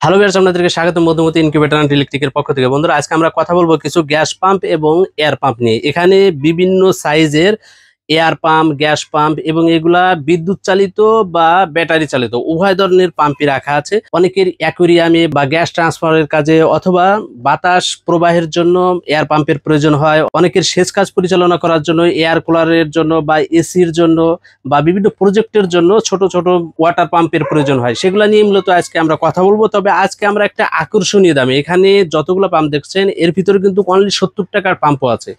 Hello viewers, আপনাদেরকে স্বাগত Madhumati incubator and ইলেকট্রিকের পক্ষ থেকে। বন্ধুরা, আজকে আমরা কথা বলবো কিছু গ্যাস পাম্প এবং এয়ার পাম্প নিয়ে। এখানে বিভিন্ন সাইজের এয়ার পাম্প, গ্যাস পাম্প এবং এগুলা বিদ্যুৎ চালিত বা ব্যাটারি চালিত উভয় ধরনের পাম্পই রাখা আছে। অনেকের অ্যাকুরিয়ামে বা গ্যাস ট্রান্সফারের কাজে অথবা বাতাস প্রবাহের জন্য এয়ার পাম্পের প্রয়োজন হয়। অনেকের সেচ কাজ পরিচালনা করার জন্য, এয়ার কুলারের জন্য বা এসির জন্য বা বিভিন্ন প্রজেক্টের জন্য ছোট ছোট ওয়াটার পাম্পের প্রয়োজন হয়। সেগুলো নিয়ে মূলত আজকে আমরা কথা বলবো। তবে আজকে আমরা একটা আকর্ষণীয় দামে, এখানে যতগুলো পাম্প দেখছেন এর ভিতরে কিন্তু অনলি 70 টাকার পাম্পও আছে।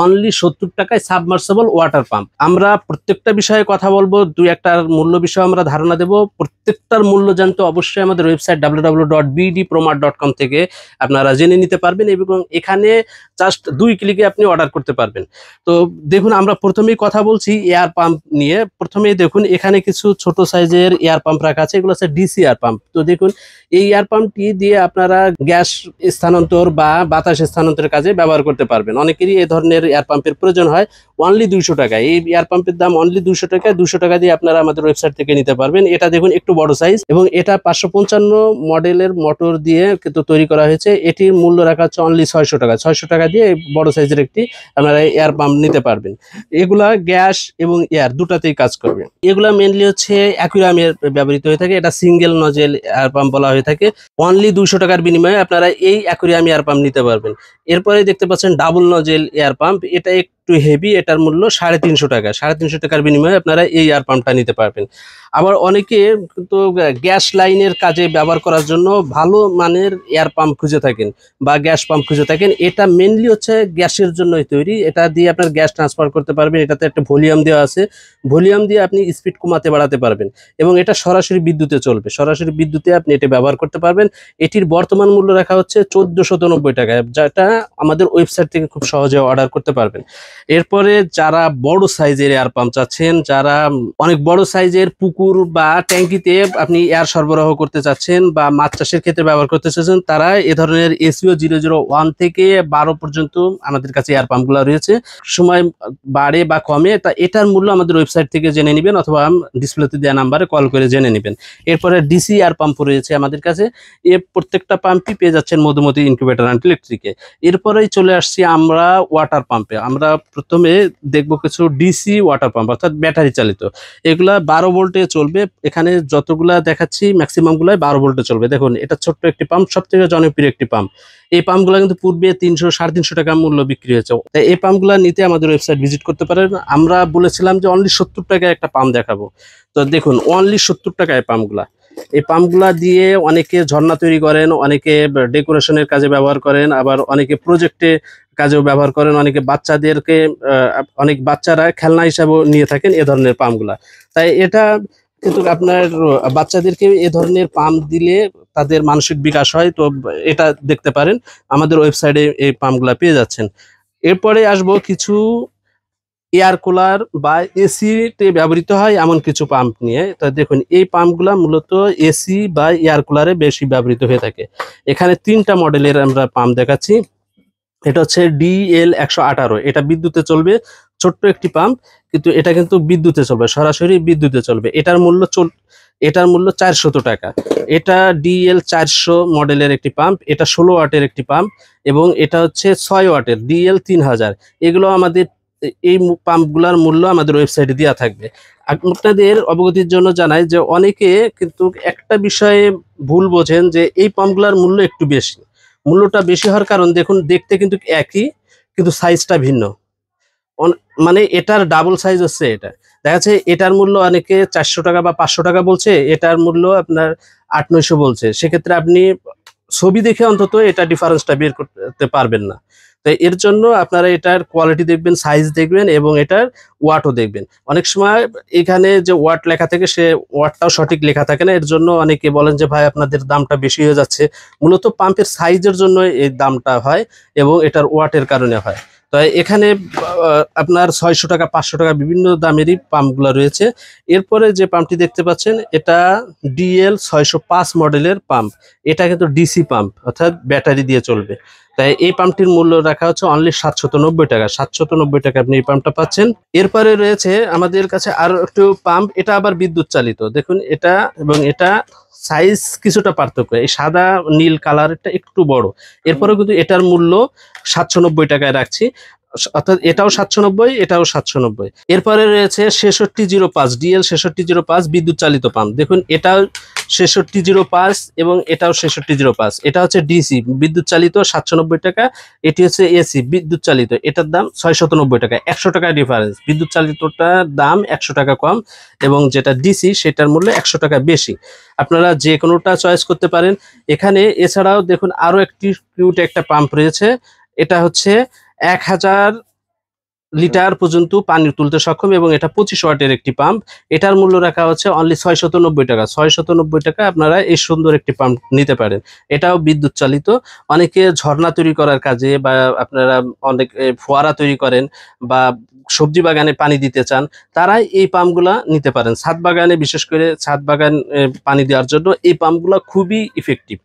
অনলি 70 টাকায় সাবমার্সেবল ওয়াটার পাম্প। আমরা প্রত্যেকটা বিষয়ে কথা বলবো, দুই একটার মূল্য বিষয়ে আমরা ধারণা দেব। প্রত্যেকটার মূল্য জানতে অবশ্যই আমাদের ওয়েবসাইট www.bdpromart.com থেকে আপনারা জেনে নিতে পারবেন এবং এখানে জাস্ট 2 ক্লিকে আপনি অর্ডার করতে পারবেন। তো দেখুন, আমরা প্রথমেই কথা বলছি এয়ার পাম্প নিয়ে। প্রথমেই দেখুন, এখানে কিছু ছোট সাইজের এয়ার পাম্প রাখা আছে। এগুলো হচ্ছে ডিসি এয়ার পাম্প। তো দেখুন, এই এয়ার পাম্পটি দিয়ে আপনারা গ্যাস স্থানান্তর বা বাতাস স্থানান্তরের কাজে ব্যবহার করতে পারবেন। অনেকেরই এই ধরনের এয়ার পাম্পের প্রয়োজন হয়। অনলি 200 টাকা এই এয়ার পাম্পের দাম, অনলি 200 টাকা। 200 টাকা দিয়ে আপনারা আমাদের ওয়েবসাইট থেকে নিতে পারবেন। এটা দেখুন একটু বড় সাইজ এবং এটা 555 মডেলের মোটর দিয়ে কিন্তু তৈরি করা হয়েছে। এটির মূল্য রাখা হচ্ছে অনলি 600 টাকা। 600 টাকা দিয়ে বড় সাইজের একটি আপনারা এয়ার পাম্প নিতে পারবেন। এগুলা গ্যাস এবং এয়ার দুটাতেই কাজ করবে। এগুলা মেনলি হচ্ছে অ্যাকুয়ারিয়ামে ব্যবহৃত হয়ে থাকে। এটা সিঙ্গেল নজেল এয়ার পাম্প বলা হয়ে থাকে। অনলি 200 টাকার বিনিময়ে আপনারা এই অ্যাকুয়ারিয়াম এয়ার পাম্প নিতে পারবেন। এরপরে দেখতে পাচ্ছেন ডাবল নজেল এয়ার পাম্প। এটা একটু হেভি, এটার মূল্য 350 টাকা। 350 টাকার বিনিময়ে আপনারা এই এয়ার পাম্পটা নিতে পারবেন। আবার অনেকে কিন্তু গ্যাস লাইনের কাজে ব্যবহার করার জন্য ভালো মানের এয়ার পাম্প খুঁজে থাকেন বা গ্যাস পাম্প খুঁজে থাকেন। এটা মেনলি হচ্ছে গ্যাসের জন্যই তৈরি। এটা দিয়ে আপনার গ্যাস ট্রান্সফার করতে পারবেন। এটাতে একটা ভলিউম দেওয়া আছে। ভলিউম দিয়ে আপনি স্পিড কমাতে বাড়াতে পারবেন এবং এটা সরাসরি বিদ্যুতে চলবে। সরাসরি বিদ্যুতে আপনি এটা ব্যবহার করতে পারবেন। এটির বর্তমান মূল্য রাখা হচ্ছে 1490 টাকায়, যেটা আমাদের ওয়েবসাইট থেকে খুব সহজে অর্ডার করতে পারবেন। এরপরে যারা বড় সাইজের এয়ার পাম্প চাচ্ছেন, যারা অনেক বড় সাইজের পুকুর বা ট্যাঙ্কিতে আপনি এয়ার সরবরাহ করতে চাচ্ছেন বা মাছ চাষের ক্ষেত্রে ব্যবহার করতে চাচ্ছেন, তারা এ ধরনের এসিও 001 থেকে 12 পর্যন্ত আমাদের কাছে এয়ার পাম্পগুলো রয়েছে। সময় বাড়ে বা কমে, তা এটার মূল্য আমাদের ওয়েবসাইট থেকে জেনে নেবেন অথবা ডিসপ্লেতে দেওয়া নাম্বারে কল করে জেনে নেবেন। এরপরে ডিসি এয়ার পাম্প রয়েছে আমাদের কাছে। প্রত্যেকটা পাম্পই পেয়ে যাচ্ছেন মধুমতি ইনকিউবেটর অ্যান্ড ইলেকট্রিকে। এরপরেই চলে আসছি আমরা ওয়াটার পাম্পে। আমরা প্রথমে দেখব কিছু ডিসি ওয়াটার পাম্প, অর্থাৎ ব্যাটারি চালিত। এগুলা 12 ভোল্টে চলবে। এখানে যতগুলা দেখাচ্ছি ম্যাক্সিমামগুলাই 12 ভোল্টে চলবে। দেখুন, এটা ছোট্ট একটি পাম্প, সব থেকে জনপ্রিয় একটি পাম্প। এই পাম্পগুলো কিন্তু পূর্বে 300-350 টাকা মূল্য বিক্রি হয়েছে। তাই এই পাম্পগুলো নিতে আমাদের ওয়েবসাইট ভিজিট করতে পারেন। আমরা বলেছিলাম যে অনলি 70 টাকায় একটা পাম্প দেখাবো। তো দেখুন, অনলি 70 টাকায় পাম্পগুলা। এই পাম্পগুলা দিয়ে অনেকে ঝর্ণা তৈরি করেন, অনেকে ডেকোরেশনের কাজে ব্যবহার করেন, আবার অনেকে প্রজেক্টে কাজেও ব্যবহার করেন, অনেকে বাচ্চাদেরকে অনেক বাচ্চারা খেলনা হিসাবেও নিয়ে থাকেন এ ধরনের পাম্পগুলা। তাই এটা কিন্তু আপনার বাচ্চাদেরকে এ ধরনের পাম্প দিলে তাদের মানসিক বিকাশ হয়। তো এটা দেখতে পারেন, আমাদের ওয়েবসাইটে এই পাম্পগুলা পেয়ে যাচ্ছেন। এরপরে আসবো কিছু এয়ার কুলার বা এসিতে ব্যবহৃত হয় এমন কিছু পাম্প নিয়ে। তো দেখুন, এই পাম্পগুলা মূলত এসি বা এয়ার কুলারে বেশি ব্যবহৃত হয়ে থাকে। এখানে 3টা মডেলের আমরা পাম্প দেখাচ্ছি। এটা হচ্ছে DL 118। এটা বিদ্যুতে চলবে, ছোট্ট একটি পাম্প, কিন্তু এটা কিন্তু বিদ্যুতে চলবে, সরাসরি বিদ্যুতে চলবে। এটার মূল্য 400 টাকা। এটা DL 400 মডেলের একটি পাম্প। এটা 16 ওয়াটের একটি পাম্প এবং এটা হচ্ছে 6 ওয়াটের DL 3000। এগুলো আমাদের এই পাম্পগুলোর মূল্য আমাদের ওয়েবসাইটে দেওয়া থাকবে। আপনাদের অবগতির জন্য জানাই যে অনেকে কিন্তু একটা বিষয়ে ভুল বোঝেন যে এই পাম্পগুলোর মূল্য একটু বেশি। মূল্যটা বেশি হওয়ার কারণ দেখুন, দেখতে কিন্তু একই, কিন্তু সাইজটা ভিন্ন। মানে এটার ডাবল সাইজ হচ্ছে এটা। দেখা যাচ্ছে এটার মূল্য অনেকে 400 টাকা বা 500 টাকা বলছে, এটার মূল্য আপনার 800-900 বলছে। সেক্ষেত্রে আপনি ছবি দেখে অন্তত এটা ডিফারেন্সটা বের করতে পারবেন না। তো এর জন্য আপনারা এটার কোয়ালিটি দেখবেন, সাইজ দেখবেন এবং এটার ওয়াটও দেখবেন। অনেক সময় এখানে যে ওয়াট লেখা থাকে, সে ওয়াটটাও সঠিক লেখা থাকে না। এর জন্য অনেকে বলেন যে ভাই আপনাদের দামটা বেশি হয়ে যাচ্ছে। মূলত পাম্পের সাইজের জন্য এই দামটা হয় এবং এটার ওয়াটের কারণে হয়। তো এখানে আপনার 600 টাকা, 500 টাকা বিভিন্ন দামেরই পাম্পগুলো রয়েছে। এরপরে যে পাম্পটি দেখতে পাচ্ছেন, এটা DL 605 মডেলের পাম্প। এটা কিন্তু ডিসি পাম্প, অর্থাৎ ব্যাটারি দিয়ে চলবে। তাই এই পাম্পটির মূল্য রাখা হচ্ছে অনলি 790 টাকা। 790 টাকা আপনি এই পাম্পটা পাচ্ছেন। এরপরে রয়েছে আমাদের কাছে আরো একটু পাম্প, এটা আবার বিদ্যুৎ চালিত। দেখুন এটা এবং এটা সাইজ কিছুটা পার্থক্য, এই সাদা নীল কালারটা একটু বড়। এরপরে কিন্তু এটার মূল্য 790 টাকায় রাখছি, অর্থাৎ এটাও 790, এটাও 790। এরপরে রয়েছে 6605 DL 6605 বিদ্যুৎ চালিত পাম্প। দেখুন এটাও 6605 এবং এটাও 6605। এটা হচ্ছে ডিসি বিদ্যুৎ চালিত 790 টাকা, এটি হচ্ছে এসি বিদ্যুৎ চালিত, এটার দাম 690 টাকা। 100 টাকা ডিফারেন্স, বিদ্যুৎ চালিতটার দাম 100 টাকা কম এবং যেটা ডিসি সেটার মূল্য 100 টাকা বেশি। আপনারা যে কোনোটা চয়েস করতে পারেন। এখানে এছাড়াও দেখুন আরো একটি কিউট একটা পাম্প রয়েছে, এটা হচ্ছে 1000 লিটার পর্যন্ত পানি তুলতে সক্ষম এবং এটা 25 ওয়াটের একটি পাম্প। এটার মূল্য রাখা হচ্ছে অনলি 690 টাকা। 690 টাকা আপনারা এই সুন্দর একটি পাম্প নিতে পারেন। এটাও বিদ্যুৎ চালিত। অনেকে ঝর্ণা তৈরি করার কাজে বা আপনারা অনেক ফোয়ারা তৈরি করেন বা সবজি বাগানে পানি দিতে চান, তারাই এই পাম্পগুলা নিতে পারেন। ছাদ বাগানে, বিশেষ করে ছাদ বাগান পানি দেওয়ার জন্য এই পাম্পগুলা খুবই ইফেক্টিভ।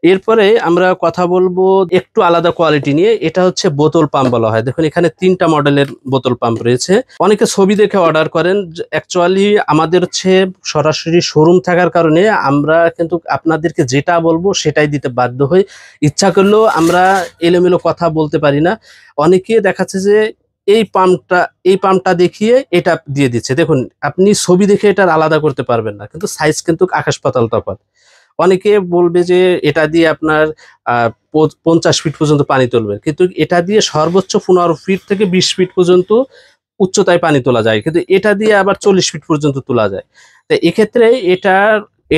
এরপরে আমরা কথা বলবো একটু আলাদা কোয়ালিটি নিয়ে, এটা হচ্ছে বোতল পাম্প বলা হয়। দেখুন এখানে 3টা মডেলের বোতল পাম্প রয়েছে। অনেকে ছবি দেখে অর্ডার করেন, অ্যাকচুয়ালি আমাদের হচ্ছে সরাসরি শোরুম থাকার কারণে আমরা কিন্তু আপনাদেরকে যেটা বলবো সেটাই দিতে বাধ্য হই। ইচ্ছা করলেও আমরা এলোমেলো কথা বলতে পারি না। অনেকে দেখাচ্ছে যে এই পাম্পটা দেখিয়ে এটা দিয়ে দিচ্ছে। দেখুন আপনি ছবি দেখে এটার আলাদা করতে পারবেন না, কিন্তু সাইজ কিন্তু আকাশ পাতাল তফাৎ। অনেকে বলবে যে এটা দিয়ে আপনার 50 ফিট পর্যন্ত পানি তুলবে, কিন্তু এটা দিয়ে সর্বোচ্চ 15 ফিট থেকে 20 ফিট পর্যন্ত উচ্চতায় পানি তোলা যায়, কিন্তু এটা দিয়ে আবার 40 ফিট পর্যন্ত তোলা যায়। তো এক্ষেত্রে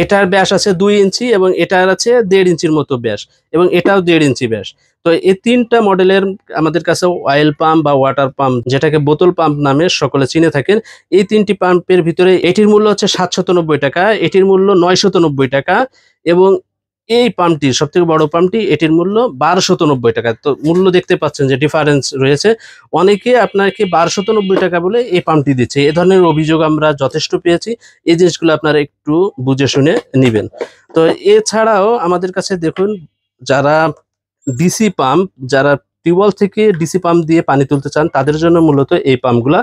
এটার ব্যাস আছে 2 ইঞ্চি এবং এটার আছে 1.5 ইঞ্চির মতো ব্যাস এবং এটাও 1.5 ইঞ্চি ব্যাস। তো এই 3টা মডেলের আমাদের কাছে অয়েল পাম্প বা ওয়াটার পাম্প, যেটাকে বোতল পাম্প নামে সকলে চিনে থাকেন, এই 3টি পাম্পের ভিতরে এটির মূল্য হচ্ছে 790 টাকা, এটির মূল্য 990 টাকা এবং এই পাম্পটি সবথেকে বড় পাম্পটি, এটির মূল্য 1290 টাকা। তো মূল্য দেখতে পাচ্ছেন যে ডিফারেন্স রয়েছে। অনেকে আপনাকে 1290 টাকা বলে এই পাম্পটি দিচ্ছে, এ ধরনের অভিযোগ আমরা যথেষ্ট পেয়েছি। এই জিনিসগুলো আপনারা একটু বুঝে শুনে নেবেন। তো এছাড়াও আমাদের কাছে দেখুন যারা ডিসি পাম্প, যারা টিউবওয়েল থেকে ডিসি পাম্প দিয়ে পানি তুলতে চান তাদের জন্য মূলত এই পাম্পগুলা।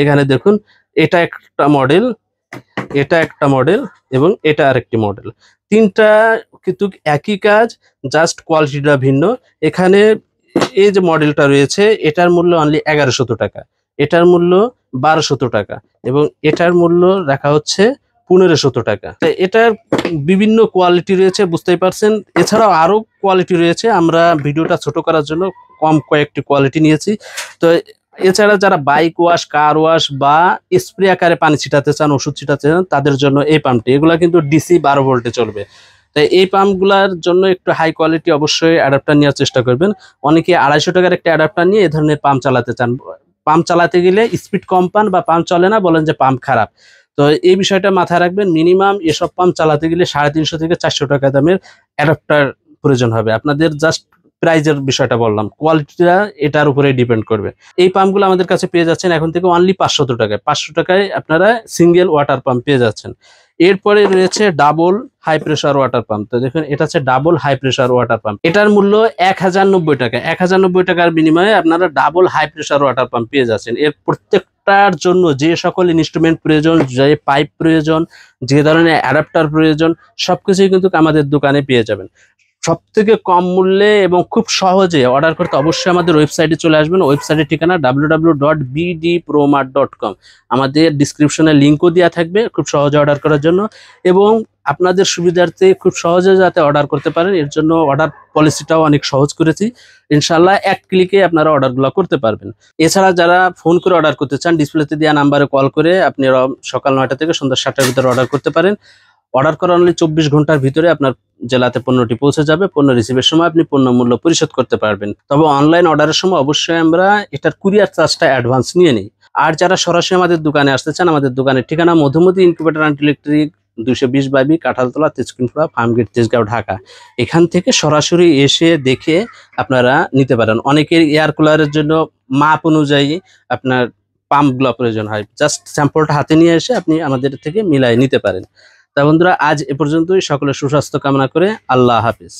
এখানে দেখুন এটা একটা মডেল, এটা একটা মডেল এবং এটা আরেকটি মডেল। 3টা কিন্তু একই কাজ, জাস্ট কোয়ালিটিটা ভিন্ন। এখানে এই যে মডেলটা রয়েছে এটার মূল্য অনলি 1100 টাকা, এটার মূল্য 1200 টাকা এবং এটার মূল্য রাখা হচ্ছে 1500 টাকা। তো এটার বিভিন্ন কোয়ালিটি রয়েছে, বুঝতেই পারছেন। এছাড়াও আরো কোয়ালিটি রয়েছে, আমরা ভিডিওটা ছোট করার জন্য কয়েকটি কোয়ালিটি নিয়েছি। তো এছাড়া যারা বাইক ওয়াশ, কার ওয়াশ বা স্প্রে আকারে পানি ছিটাতে চান, ওষুধ ছিটাতে চান, তাদের জন্য এই পাম্পটি। এগুলা কিন্তু ডিসি 12 ভোল্টে চলবে। তাই এই পাম্পগুলার জন্য একটু হাই কোয়ালিটি অবশ্যই অ্যাডাপ্টার নেওয়ার চেষ্টা করবেন। অনেকে 250 টাকার একটা অ্যাডাপ্টার নিয়ে এ ধরনের পাম্প চালাতে চান। পাম্প চালাতে গেলে স্পিড কম পান বা পাম্প চলে না, বলেন যে পাম্প খারাপ। তো এই বিষয়টা মাথায় রাখবেন, মিনিমাম এসব পাম্প চালাতে গেলে 350 থেকে 400 টাকা দামের অ্যাডাপ্টার প্রয়োজন হবে। আপনাদের জাস্ট প্রাইজের বিষয়টা বললাম, কোয়ালিটিটা এটার উপরে ডিপেন্ড করবে। এই পাম্পগুলো আমাদের কাছে পেয়ে যাচ্ছেন এখন থেকে অনলি 500 টাকায়। 500 টাকায় আপনারা সিঙ্গেল ওয়াটার পাম্প পেয়ে যাচ্ছেন। এরপরে রয়েছে double high pressure water pump. তো দেখুন এটা হচ্ছে double high pressure water pump, এটার মূল্য 1090 টাকা। 1090 টাকার বিনিময়ে আপনারা double high pressure water pump পেয়ে যাচ্ছেন। এর প্রত্যেকটার জন্য যে সকল ইনস্ট্রুমেন্ট প্রয়োজন, যে পাইপ প্রয়োজন, যে ধরনের অ্যাডাপ্টার প্রয়োজন, সবকিছুই কিন্তু আমাদের দোকানে পেয়ে যাবেন সবথেকে কম মূল্যে এবং খুব সহজে। অর্ডার করতে অবশ্যই আমাদের ওয়েবসাইটে চলে আসবেন। ওয়েবসাইটের ঠিকানা www.bdpromart.com। আমাদের ডিসক্রিপশনে লিঙ্কও দেওয়া থাকবে খুব সহজে অর্ডার করার জন্য, এবং আপনাদের সুবিধার্থে খুব সহজে যাতে অর্ডার করতে পারেন এর জন্য অর্ডার পলিসিটাও অনেক সহজ করেছি। ইনশাল্লাহ এক ক্লিকে আপনারা অর্ডারগুলো করতে পারবেন। এছাড়া যারা ফোন করে অর্ডার করতে চান, ডিসপ্লেতে দেওয়া নাম্বারে কল করে আপনি সকাল 9টা থেকে সন্ধ্যা 7টার ভিতরে অর্ডার করতে পারেন। অর্ডার করা অনলি 24 ঘন্টার ভিতরে আপনার জেলাতে পণ্যটি পৌঁছে যাবে। পণ্য রিসিভের সময় আপনি পণ্য মূল্য পরিশোধ করতে পারবেন। তবে অনলাইন অর্ডারের সময় অবশ্যই আমরা এটার কুরিয়ার চার্জটা অ্যাডভান্স নিয়ে নিই। আর যারা সরাসরি আমাদের দোকানে আসতে চান, আমাদের দোকানের ঠিকানা Madhumati incubator and electric, 220/B, Kanthaltala, Tejkunipara, Farmgate, Tejgaon, Dhaka. এখান থেকে সরাসরি এসে দেখে আপনারা নিতে পারেন। অনেকের এয়ার কুলারের জন্য মাপ অনুযায়ী আপনার পাম্পগুলো প্রয়োজন হয়, জাস্ট স্যাম্পলটা হাতে নিয়ে এসে আপনি আমাদের থেকে মিলাই নিতে পারেন। তা বন্ধুরা, আজ এ পর্যন্তই। সকলের সুস্বাস্থ্য কামনা করে আল্লাহ হাফিজ।